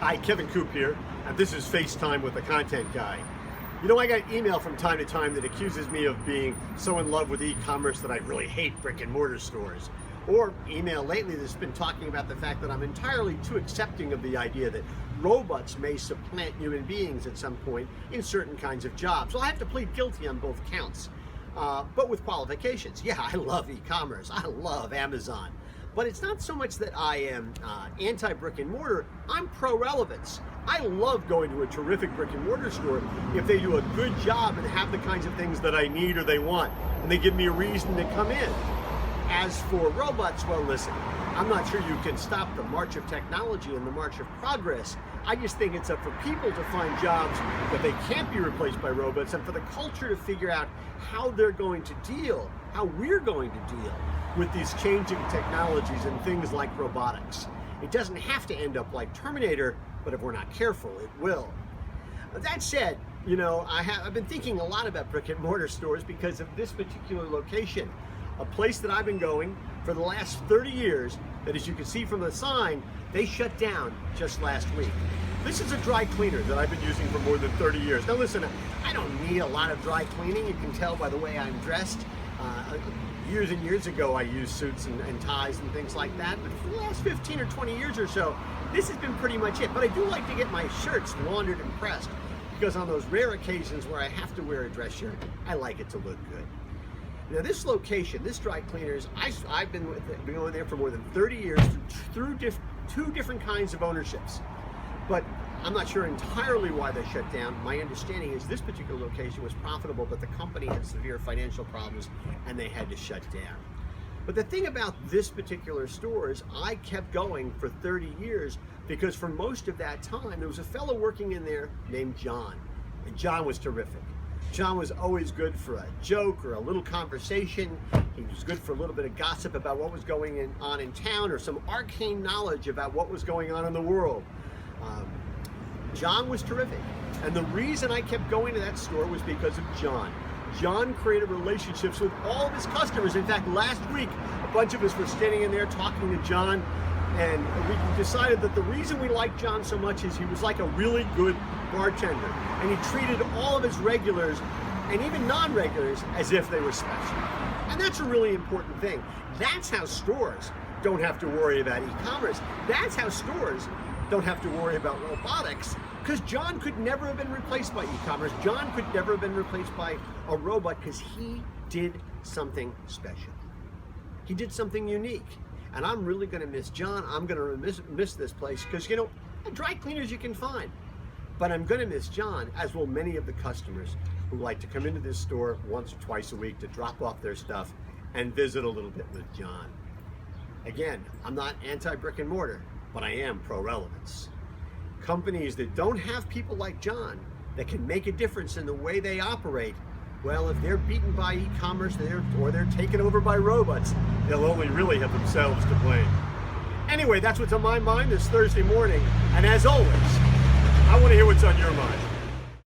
Hi, Kevin Coop here, and this is FaceTime with the Content Guy. You know, I got email from time to time that accuses me of being so in love with e-commerce that I really hate brick and mortar stores. Or email lately that's been talking about the fact that I'm entirely too accepting of the idea that robots may supplant human beings at some point in certain kinds of jobs. Well, I have to plead guilty on both counts, but with qualifications. Yeah, I love e-commerce. I love Amazon. But it's not so much that I am anti-brick and mortar, I'm pro-relevance. I love going to a terrific brick and mortar store if they do a good job and have the kinds of things that I need or they want, and they give me a reason to come in. As for robots, well, listen, I'm not sure you can stop the march of technology and the march of progress. I just think it's up for people to find jobs that they can't be replaced by robots, and for the culture to figure out how they're going to deal, how we're going to deal with these changing technologies and things like robotics. It doesn't have to end up like Terminator, but if we're not careful, it will. That said, you know, I've been thinking a lot about brick and mortar stores because of this particular location. A place that I've been going for the last 30 years, that as you can see from the sign, they shut down just last week. This is a dry cleaner that I've been using for more than 30 years. Now listen, I don't need a lot of dry cleaning. You can tell by the way I'm dressed. Years and years ago, I used suits and ties and things like that. But for the last 15 or 20 years or so, this has been pretty much it. But I do like to get my shirts laundered and pressed, because on those rare occasions where I have to wear a dress shirt, I like it to look good. Now this location, this dry cleaners, I've been going there for more than 30 years through two different kinds of ownerships. But I'm not sure entirely why they shut down. My understanding is this particular location was profitable, but the company had severe financial problems and they had to shut down. But the thing about this particular store is I kept going for 30 years because for most of that time, there was a fellow working in there named John, and John was terrific. John was always good for a joke or a little conversation. He was good for a little bit of gossip about what was going on in town or some arcane knowledge about what was going on in the world. John was terrific. And the reason I kept going to that store was because of John. John created relationships with all of his customers. In fact, last week, a bunch of us were standing in there talking to John, and we decided that the reason we liked John so much is he was like a really good bartender, and he treated all of his regulars and even non-regulars as if they were special. And that's a really important thing. That's how stores don't have to worry about e-commerce. That's how stores don't have to worry about robotics, because John could never have been replaced by e-commerce. John could never have been replaced by a robot because he did something special. He did something unique. And I'm really going to miss John. I'm going to miss this place because, you know, dry cleaners you can find. But I'm going to miss John, as will many of the customers who like to come into this store once or twice a week to drop off their stuff and visit a little bit with John. Again, I'm not anti-brick and mortar, but I am pro-relevance. Companies that don't have people like John that can make a difference in the way they operate, well, if they're beaten by e-commerce or they're taken over by robots, they'll only really have themselves to blame. Anyway, that's what's on my mind this Thursday morning. And as always, I want to hear what's on your mind.